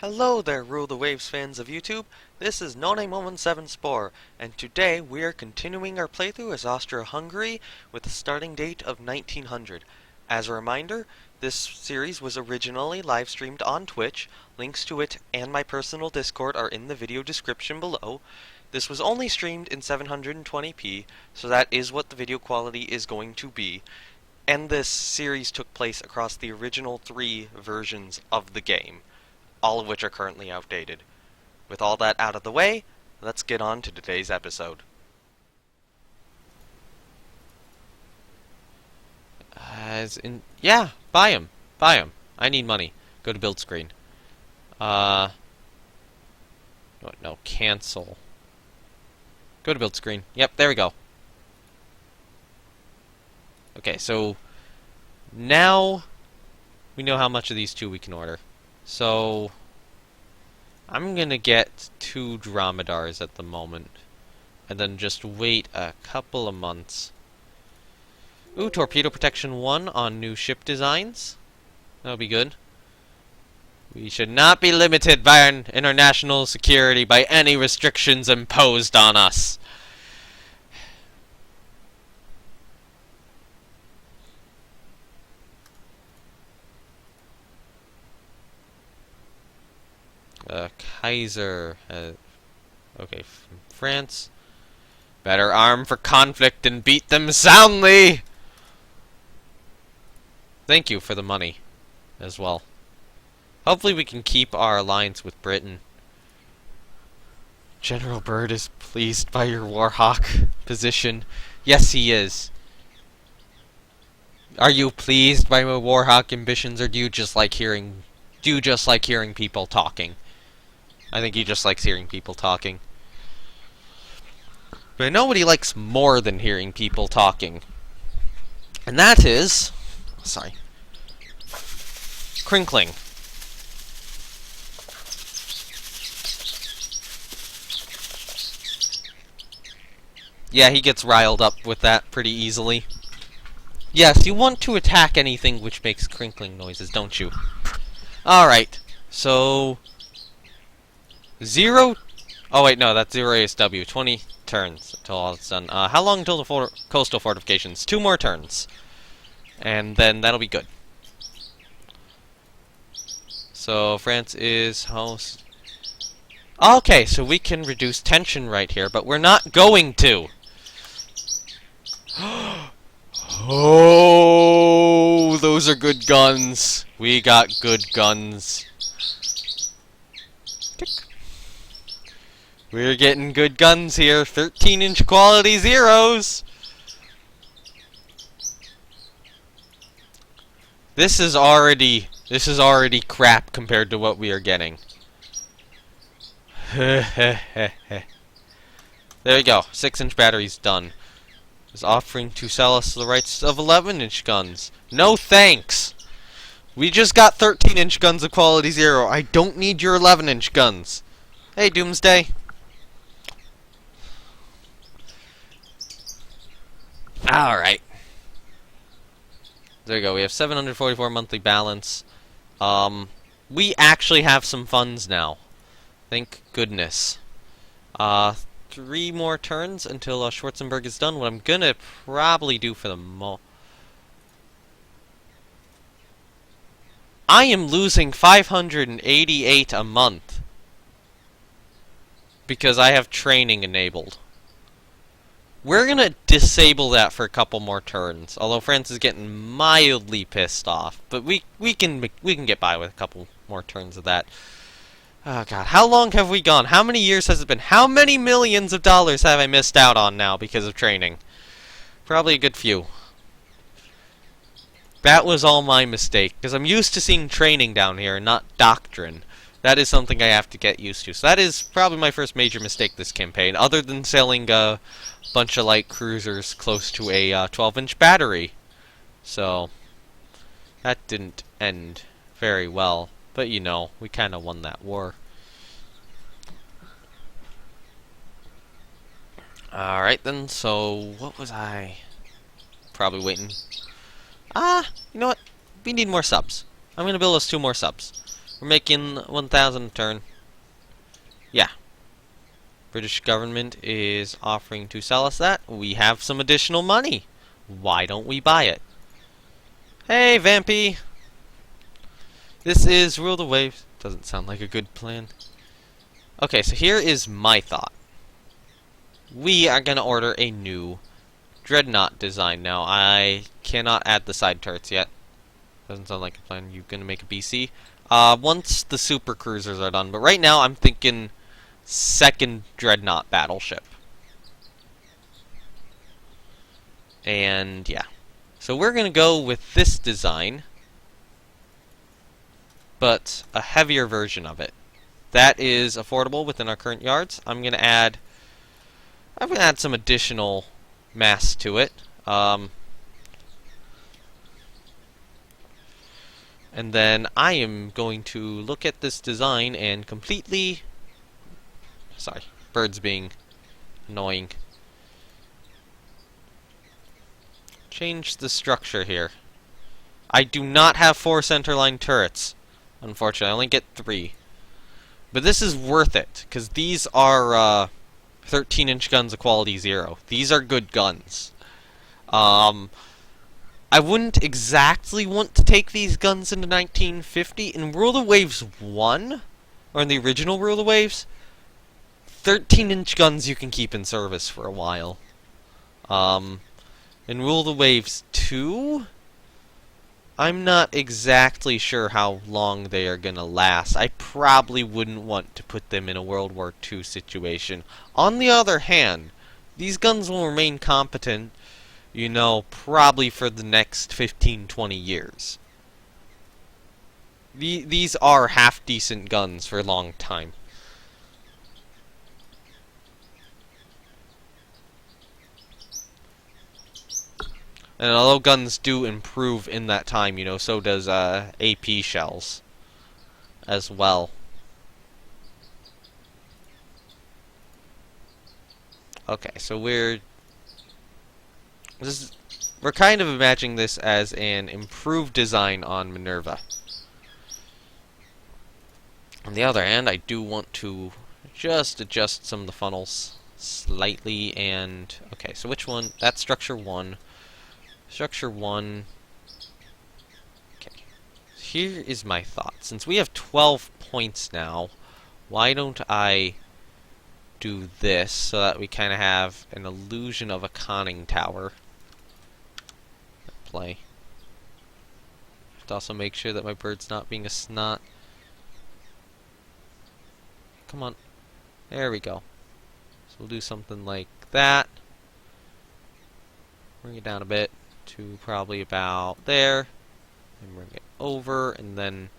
Hello there, Rule the Waves fans of YouTube. This is No-Name-117 Spore, and today we are continuing our playthrough as Austria-Hungary with a starting date of 1900. As a reminder, this series was originally live streamed on Twitch. Links to it and my personal Discord are in the video description below. This was only streamed in 720p, so that is what the video quality is going to be. And this series took place across the original 3 versions of the game, all of which are currently outdated. With all that out of the way, let's get on to today's episode. Yeah, buy him. Buy him. I need money. Go to build screen. No, cancel. Go to build screen. Yep, there we go. Okay, so now we know how much of these 2 we can order. So I'm gonna get 2 dromedars at the moment, and then just wait a couple of months. Ooh, torpedo protection 1 on new ship designs. That'll be good. We should not be limited by our international security by any restrictions imposed on us. Kaiser. Okay, from France. Better arm for conflict and beat them soundly! Thank you for the money as well. Hopefully we can keep our alliance with Britain. General Byrd is pleased by your Warhawk position. Yes, he is. Are you pleased by my Warhawk ambitions, or do you just like hearing people talking? I think he just likes hearing people talking. But I know what he likes more than hearing people talking. And that is... sorry. Crinkling. Yeah, he gets riled up with that pretty easily. Yes, you want to attack anything which makes crinkling noises, don't you? Alright, so... 0... oh wait, no, that's 0 ASW. 20 turns until all it's done. How long until the coastal fortifications? 2 more turns. And then that'll be good. So, France is host... okay, so we can reduce tension right here, but we're not going to! Oh, those are good guns. We got good guns. Tick. We're getting good guns here. 13-inch quality zeros. This is already crap compared to what we are getting. There we go. 6-inch batteries done. Is offering to sell us the rights of 11-inch guns. No thanks! We just got 13-inch guns of quality 0. I don't need your 11-inch guns. Hey, Doomsday. Alright. There we go. We have 744 monthly balance. We actually have some funds now. Thank goodness. 3 more turns until Schwarzenberg is done. What I'm gonna probably do for the I am losing 588 a month because I have training enabled. We're gonna disable that for a couple more turns, although France is getting mildly pissed off. But we can get by with a couple more turns of that. Oh god, how long have we gone? How many years has it been? How many millions of dollars have I missed out on now because of training? Probably a good few. That was all my mistake, because I'm used to seeing training down here and not doctrine. That is something I have to get used to. So that is probably my first major mistake this campaign, other than selling a bunch of light cruisers close to a 12-inch battery. So, that didn't end very well. But, you know, we kind of won that war. Alright then, so what was I? Probably waiting. You know what? We need more subs. I'm gonna build us 2 more subs. We're making 1,000 a turn. Yeah. British government is offering to sell us that. We have some additional money. Why don't we buy it? Hey, Vampy! This is Rule the Waves. Doesn't sound like a good plan. Okay, so here is my thought. We are going to order a new Dreadnought design. Now, I cannot add the side turrets yet. Doesn't sound like a plan. You're going to make a BC? Once the super cruisers are done. But right now, I'm thinking second Dreadnought battleship. And, yeah. So we're going to go with this design, but a heavier version of it. That is affordable within our current yards. I'm going to add some additional mass to it. And then I am going to look at this design and completely... Sorry, birds being annoying. Change the structure here. I do not have 4 centerline turrets. Unfortunately, I only get 3. But this is worth it, because these are 13-inch guns of quality 0. These are good guns. I wouldn't exactly want to take these guns into 1950. In Rule of Waves 1, or in the original Rule of Waves, 13-inch guns you can keep in service for a while. In Rule of Waves 2, I'm not exactly sure how long they are going to last. I probably wouldn't want to put them in a World War II situation. On the other hand, these guns will remain competent, you know, probably for the next 15-20 years. These are half-decent guns for a long time. And although guns do improve in that time, you know, so does AP shells as well. Okay, so we're kind of imagining this as an improved design on Minerva. On the other hand, I do want to just adjust some of the funnels slightly, and okay, so which one? That's structure 1. Structure 1. Okay. Here is my thought. Since we have 12 points now, why don't I do this so that we kind of have an illusion of a conning tower at play. Have to also make sure that my bird's not being a snot. Come on. There we go. So we'll do something like that. Bring it down a bit to probably about there, and bring it over, and then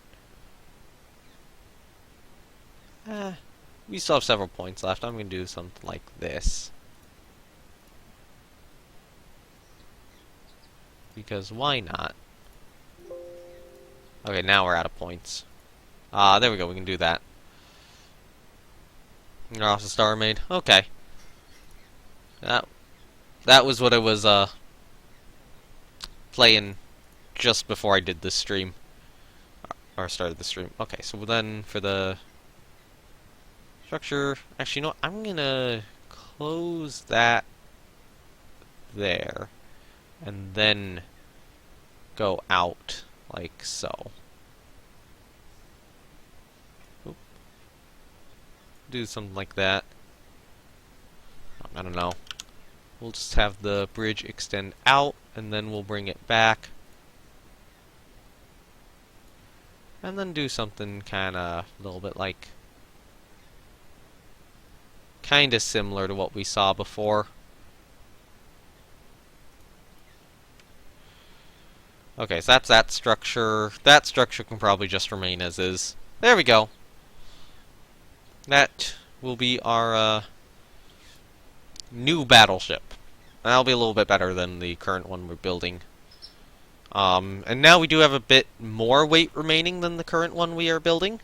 we still have several points left. I'm going to do something like this, because why not? Okay, now we're out of points. There we go, we can do that. You're off the star made. Okay. That was what I was playing just before I did this stream. Or started the stream. Okay, so then for the structure... Actually, you know what? I'm gonna close that there. And then go out like so. Oop. Do something like that. I don't know. We'll just have the bridge extend out, and then we'll bring it back. And then do something kinda a little bit like... kinda similar to what we saw before. Okay, so that's that structure. That structure can probably just remain as is. There we go. That will be our new battleship. That'll be a little bit better than the current one we're building. And now we do have a bit more weight remaining than the current one we are building.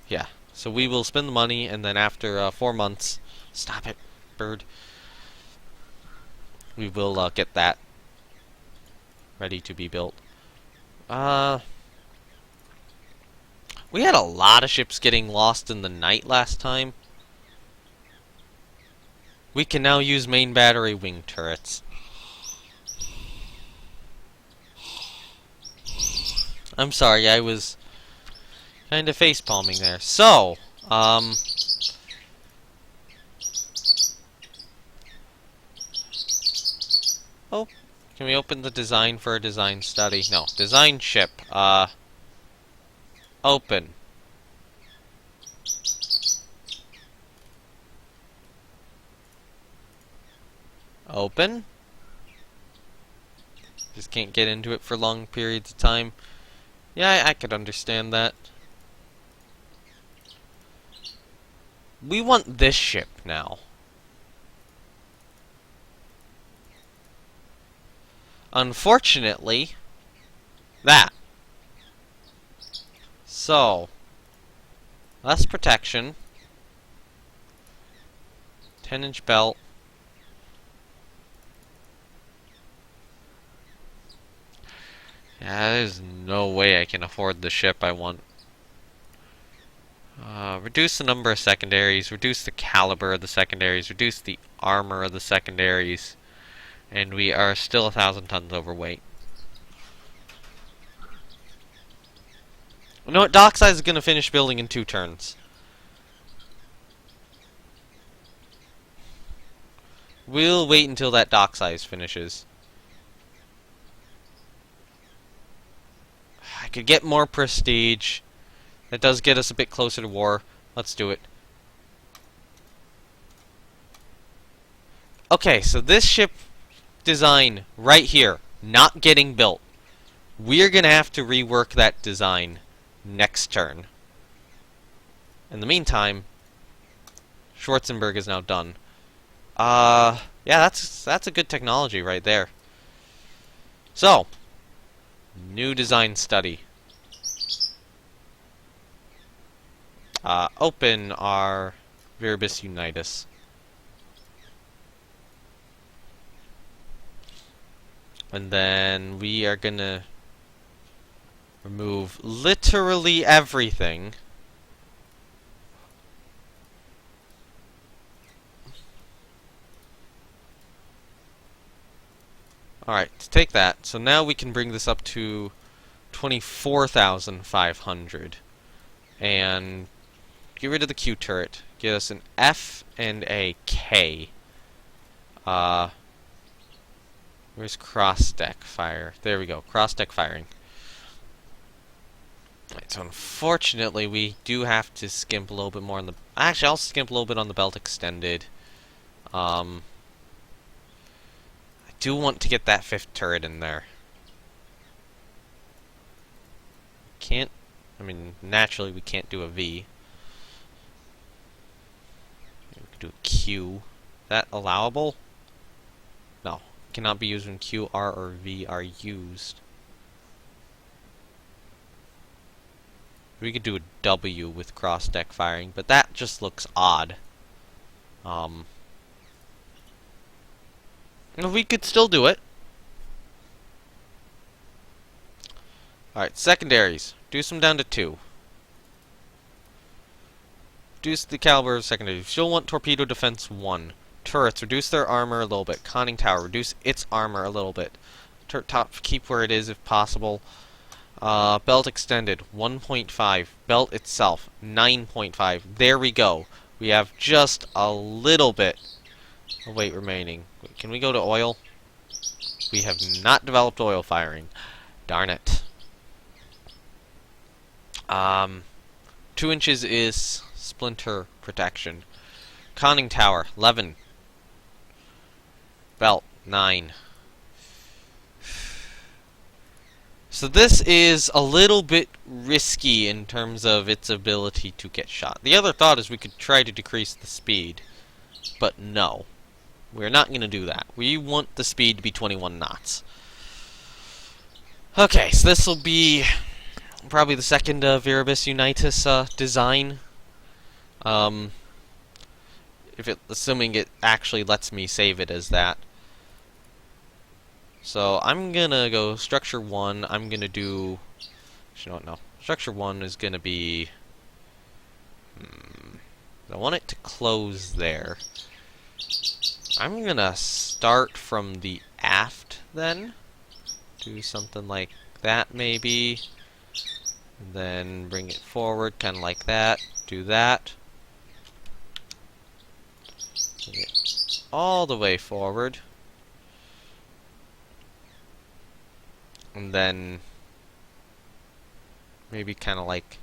Yeah, so we will spend the money, and then after 4 months... Stop it, bird. We will get that ready to be built. Where We had a lot of ships getting lost in the night last time. We can now use main battery wing turrets. I'm sorry, I was kind of face-palming there. So, oh, can we open the design for a design study? No, design ship. Open. Open. Just can't get into it for long periods of time. Yeah, I could understand that. We want this ship now. Unfortunately, that. So, less protection. 10-inch belt. Yeah, there's no way I can afford the ship I want. Reduce the number of secondaries, reduce the caliber of the secondaries, reduce the armor of the secondaries, and we are still 1,000 tons overweight. You know what? Docksize is going to finish building in 2 turns. We'll wait until that docksize finishes. I could get more prestige. That does get us a bit closer to war. Let's do it. Okay, so this ship design right here, not getting built. We're going to have to rework that design next turn. In the meantime, Schwarzenberg is now done. Yeah, that's a good technology right there. So, new design study. Open our Viribus Unitas. And then we are gonna remove literally everything. Alright, to take that, so now we can bring this up to 24,500. And get rid of the Q turret. Get us an F and a K. Where's cross-deck fire? There we go, cross-deck firing. Right, so unfortunately we do have to skimp a little bit more on the... Actually, I'll skimp a little bit on the belt extended. I do want to get that 5th turret in there. Can't... I mean, naturally we can't do a V. We can do a Q. Is that allowable? No. Cannot be used when Q, R, or V are used. We could do a W with cross-deck firing, but that just looks odd. We could still do it. Alright, secondaries. Reduce them down to 2. Reduce the caliber of secondaries. Still want torpedo defense 1. Turrets, reduce their armor a little bit. Conning tower, reduce its armor a little bit. Turret top, keep where it is if possible. Belt extended, 1.5. Belt itself, 9.5. There we go. We have just a little bit of weight remaining. Wait, can we go to oil? We have not developed oil firing. Darn it. 2 inches is splinter protection. Conning tower, 11. Belt, 9. So this is a little bit risky in terms of its ability to get shot. The other thought is we could try to decrease the speed, but no. We're not going to do that. We want the speed to be 21 knots. Okay, so this will be probably the second Viribus Unitas design. Assuming it actually lets me save it as that. So I'm gonna go structure 1. I'm gonna do... Actually, no. structure 1 is going to be... I want it to close there. I'm going to start from the aft then. Do something like that maybe. And then bring it forward, kind of like that. Do that. Bring it all the way forward. And then maybe kind of like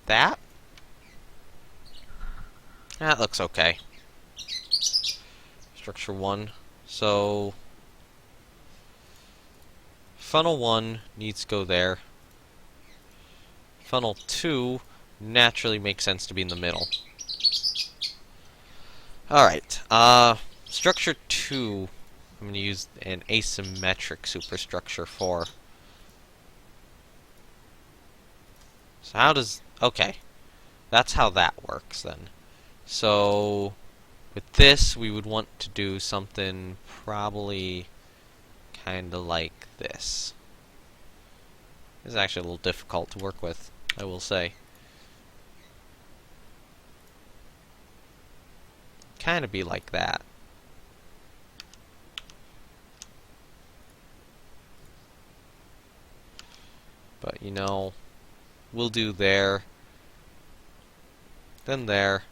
that. That looks okay. Structure 1. So funnel 1 needs to go there. Funnel 2 naturally makes sense to be in the middle. Alright, structure 2, I'm going to use an asymmetric superstructure for. So how does... okay, that's how that works then. So with this, we would want to do something probably kind of like this. This is actually a little difficult to work with, I will say. Kind of be like that. But, you know, we'll do there, then there,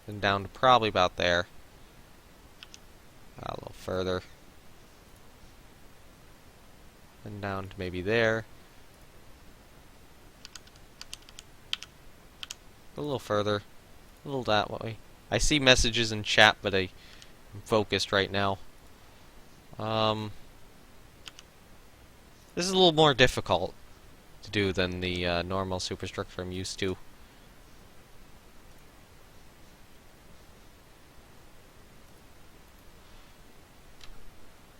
then down to probably about there. A little further. Then down to maybe there. A little further. A little that way. I see messages in chat, but I'm focused right now. This is a little more difficult to do than the normal superstructure I'm used to.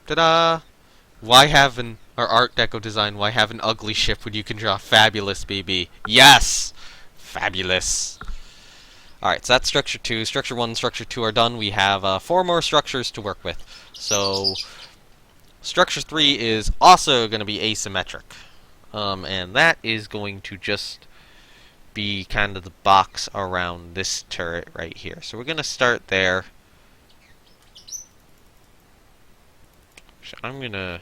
Ta-da! Why have an Art Deco design? Why have an ugly ship when you can draw fabulous, BB? Yes, fabulous. All right, so that's structure 2. Structure 1 and structure 2 are done. We have 4 more structures to work with. So structure 3 is also going to be asymmetric, and that is going to just be kind of the box around this turret right here. So we're going to start there. I'm going to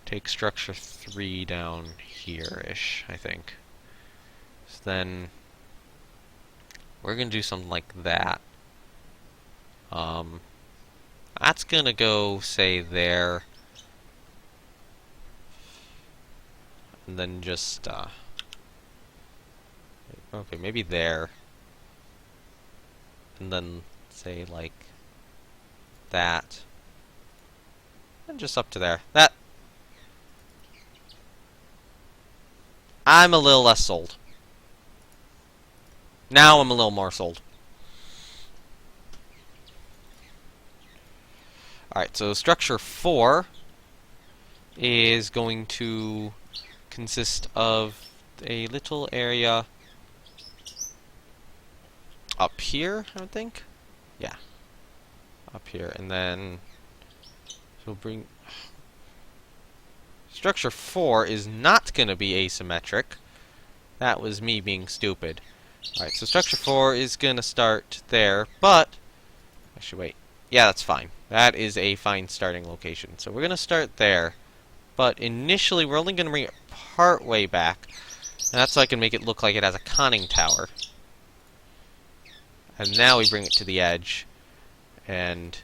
take structure 3 down here-ish, I think. So then we're going to do something like that. That's going to go, say, there. And then just, okay, maybe there. And then, say, like that. And just up to there. That. I'm a little less sold. Now I'm a little more sold. Alright, so structure 4 is going to consist of a little area up here, I think. Yeah. Up here. And then we'll bring... Structure 4 is not going to be asymmetric. That was me being stupid. Alright, so structure 4 is going to start there, but... Actually, wait. Yeah, that's fine. That is a fine starting location. So we're going to start there. But initially, we're only going to bring it part way back. And that's so I can make it look like it has a conning tower. And now we bring it to the edge. And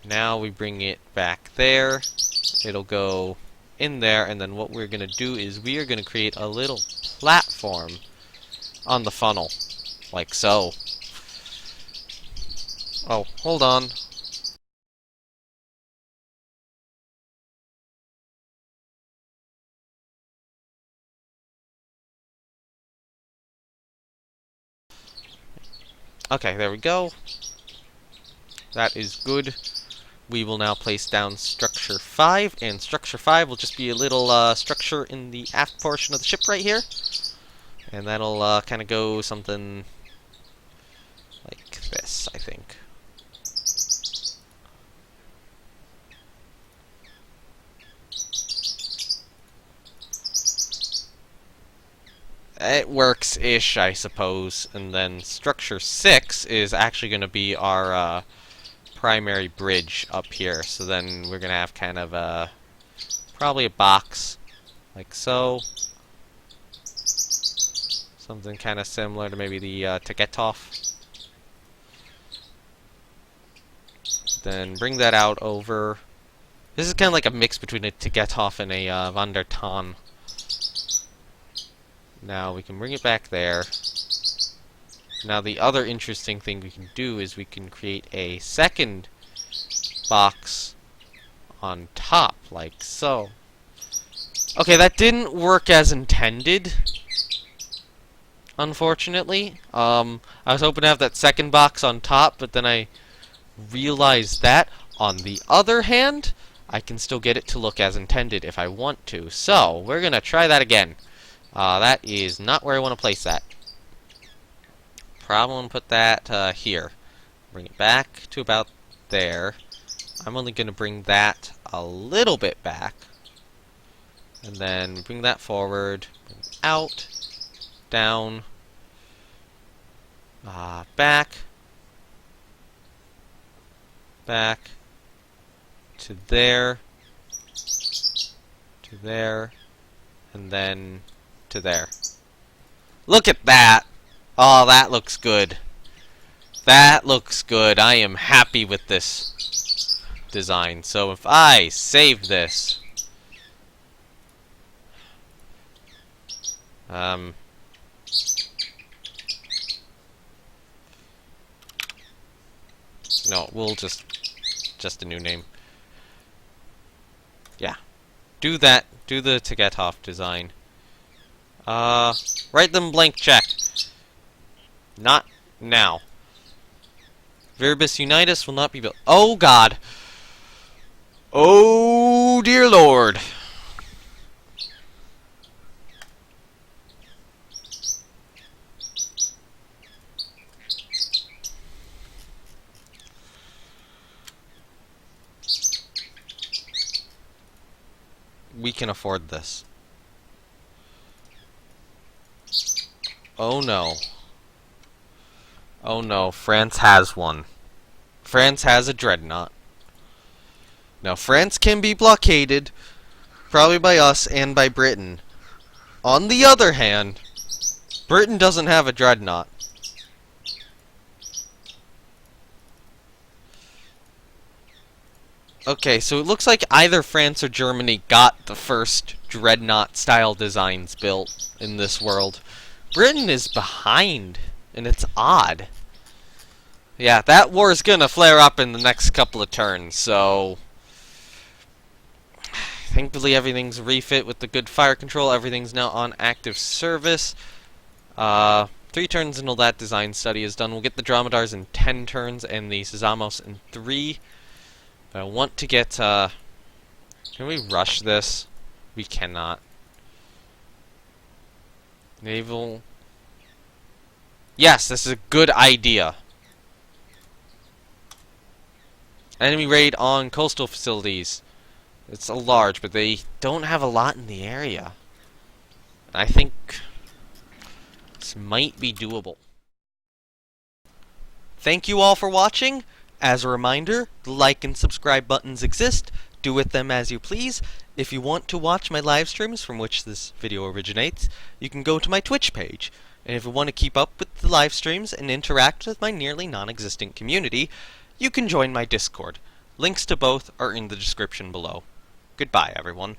now we bring it back there. It'll go in there. And then what we're going to do is we are going to create a little platform on the funnel. Like so. Oh, hold on. Okay, there we go. That is good. We will now place down structure 5, and structure 5 will just be a little structure in the aft portion of the ship right here. And that'll kind of go something like this, I think. It works-ish, I suppose. And then structure 6 is actually going to be our primary bridge up here. So then we're going to have kind of probably a box like so. Something kind of similar to maybe the Tegetov. Then bring that out over. This is kind of like a mix between a Tegetov and a Van der Ton. Now we can bring it back there. Now the other interesting thing we can do is we can create a second box on top, like so. Okay, that didn't work as intended, unfortunately. I was hoping to have that second box on top, but then I realized that, on the other hand, I can still get it to look as intended if I want to. So, we're going to try that again. That is not where I want to place that. Probably want to put that here. Bring it back to about there. I'm only going to bring that a little bit back. And then bring that forward, bring it out, down, back, back, to there, and then to there. Look at that! Oh, that looks good. That looks good. I am happy with this design. So if I save this, no, we'll just a new name. Yeah. Do that. Do the Tegetov design. Write them blank check. Not now. Verbis Unitus will not be built. Oh God. Oh dear Lord. We can afford this. Oh no. Oh no, France has one. France has a Dreadnought. Now, France can be blockaded, probably by us and by Britain. On the other hand, Britain doesn't have a Dreadnought. Okay, so it looks like either France or Germany got the first Dreadnought-style designs built in this world. Britain is behind, and it's odd. Yeah, that war is gonna flare up in the next couple of turns, so thankfully everything's refit with the good fire control. Everything's now on active service. 3 turns until that design study is done. We'll get the Dromedars in 10 turns and the Sazamos in 3. I want to get, can we rush this? We cannot. Naval. Yes, this is a good idea. Enemy raid on coastal facilities. It's a large, but they don't have a lot in the area. I think this might be doable. Thank you all for watching. As a reminder, the like and subscribe buttons exist. Do with them as you please. If you want to watch my live streams from which this video originates, you can go to my Twitch page. And if you want to keep up with the live streams and interact with my nearly non-existent community, you can join my Discord. Links to both are in the description below. Goodbye, everyone.